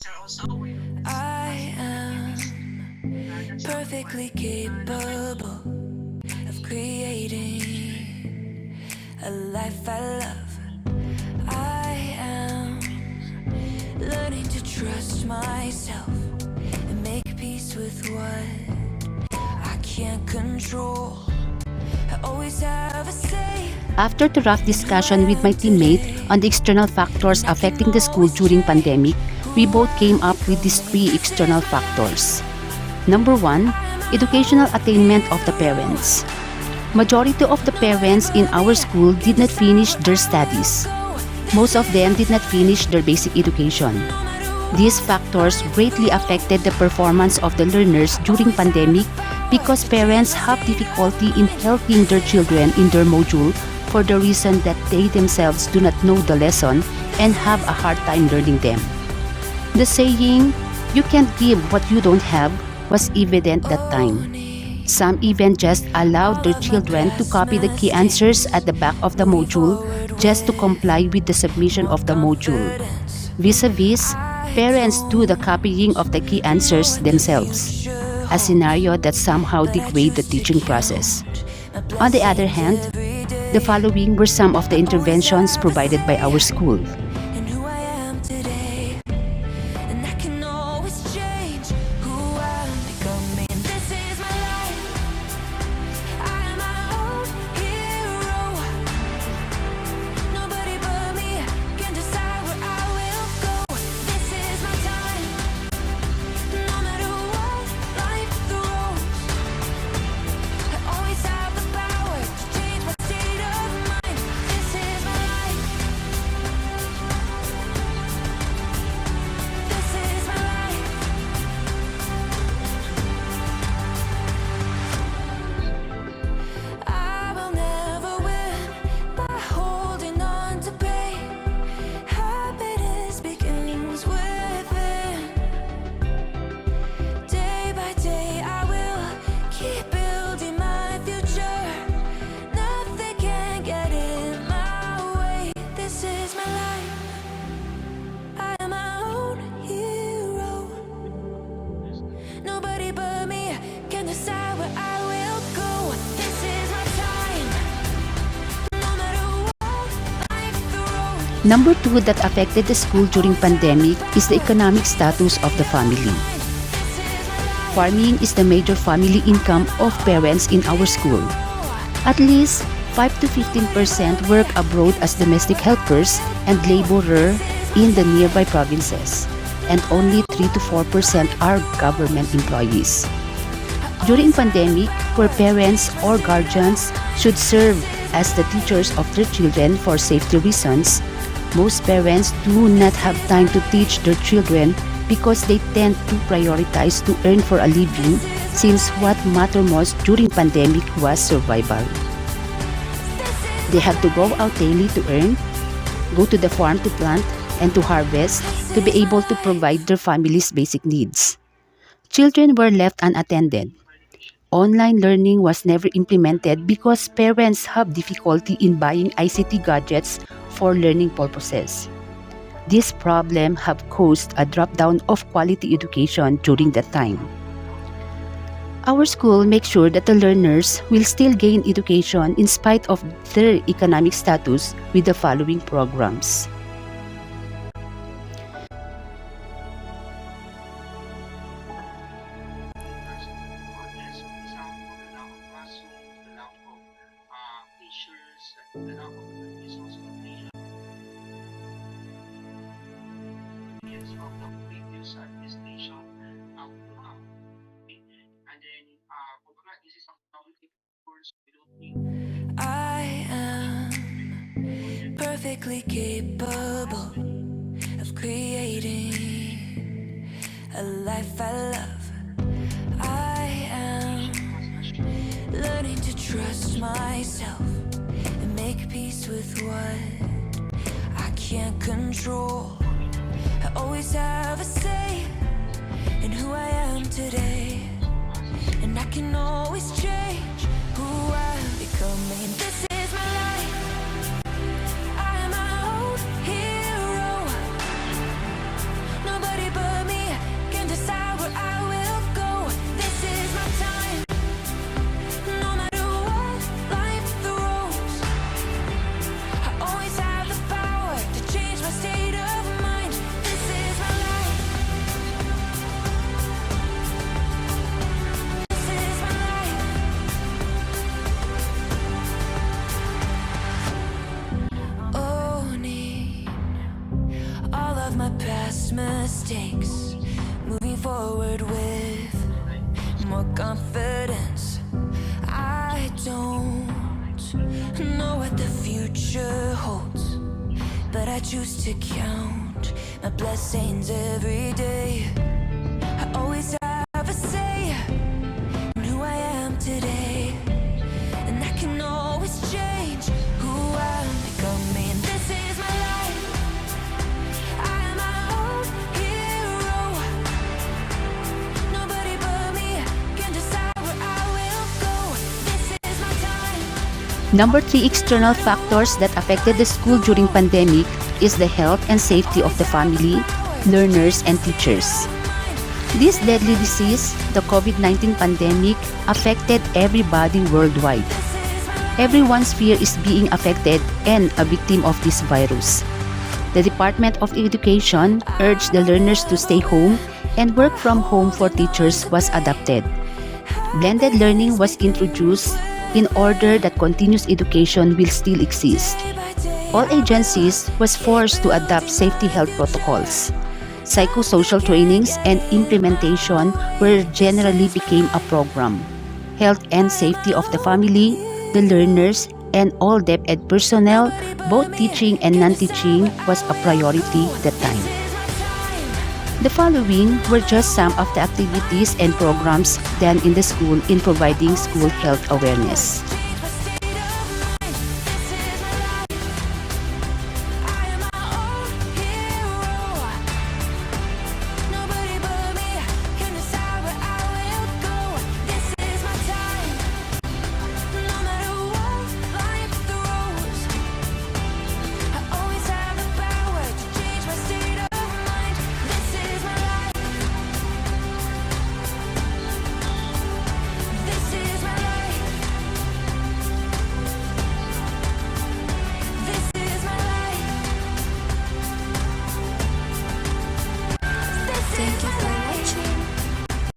I am perfectly capable of creating a life I love. I am learning to trust myself and make peace with what I can't control. I always have a say. After the rough discussion with my teammate on the external factors affecting the school during pandemic, we both came up with these three external factors. Number one, educational attainment of the parents. Majority of the parents in our school did not finish their studies. Most of them did not finish their basic education. These factors greatly affected the performance of the learners during pandemic because parents have difficulty in helping their children in their module for the reason that they themselves do not know the lesson and have a hard time learning them. The saying, "You can't give what you don't have," was evident that time. Some even just allowed their children to copy the key answers at the back of the module just to comply with the submission of the module. Vis-a-vis, parents do the copying of the key answers themselves, a scenario that somehow degrades the teaching process. On the other hand, the following were some of the interventions provided by our school. And who I am today, and I can always change who I'm becoming. This is my life. I am my own hero. Nobody but me can decide where I will go. This is my time. No matter what life throws, I always have the power to change my state of mind. This is my life. This is my life. I will never win by holding on to pain. Happiness begins within. Day by day I will keep building my future. Nothing can get in my way. This is my life. I am my own hero. Nobody but me can decide where I will go. This is my time. No matter what life throws. Number two that affected the school during pandemic is the economic status of the family. Farming is the major family income of parents in our school. At least 5 to 15% work abroad as domestic helpers and laborer in the nearby provinces, and only 3 to 4% are government employees. During pandemic, where parents or guardians should serve as the teachers of their children for safety reasons, most parents do not have time to teach their children because they tend to prioritize to earn for a living, since what mattered most during pandemic was survival. They have to go out daily to earn, go to the farm to plant and to harvest to be able to provide their family's basic needs. Children were left unattended. Online learning was never implemented because parents have difficulty in buying ICT gadgets for learning purposes. This problem have caused a drop down of quality education during that time. Our school makes sure that the learners will still gain education in spite of their economic status with the following programs. I am perfectly capable of creating a life I love. I am learning to trust myself and make peace with what I can't control. I always have a say in who I am today, and I can always change who I'm becoming. This is my life. I am my own hero. Nobody but past mistakes, moving forward with more confidence. I don't know what the future holds, but I choose to count my blessings every day. I always have a say in who I am today, and I can always change who I'm becoming. This is my life. I am my own hero. Nobody but me can decide where I will go. This is my time. Number 3 external factors that affected the school during pandemic is the health and safety of the family, learners, and teachers. This deadly disease, the COVID-19 pandemic, affected everybody worldwide. Everyone's fear is being affected and a victim of this virus. The Department of Education urged the learners to stay home, and work from home for teachers was adopted. Blended learning was introduced in order that continuous education will still exist. All agencies was forced to adopt safety health protocols. Psychosocial trainings and implementation were generally became a program. Health and safety of the family, the learners, and all DepEd personnel, both teaching and non-teaching, was a priority that time. The following were just some of the activities and programs done in the school in providing school health awareness.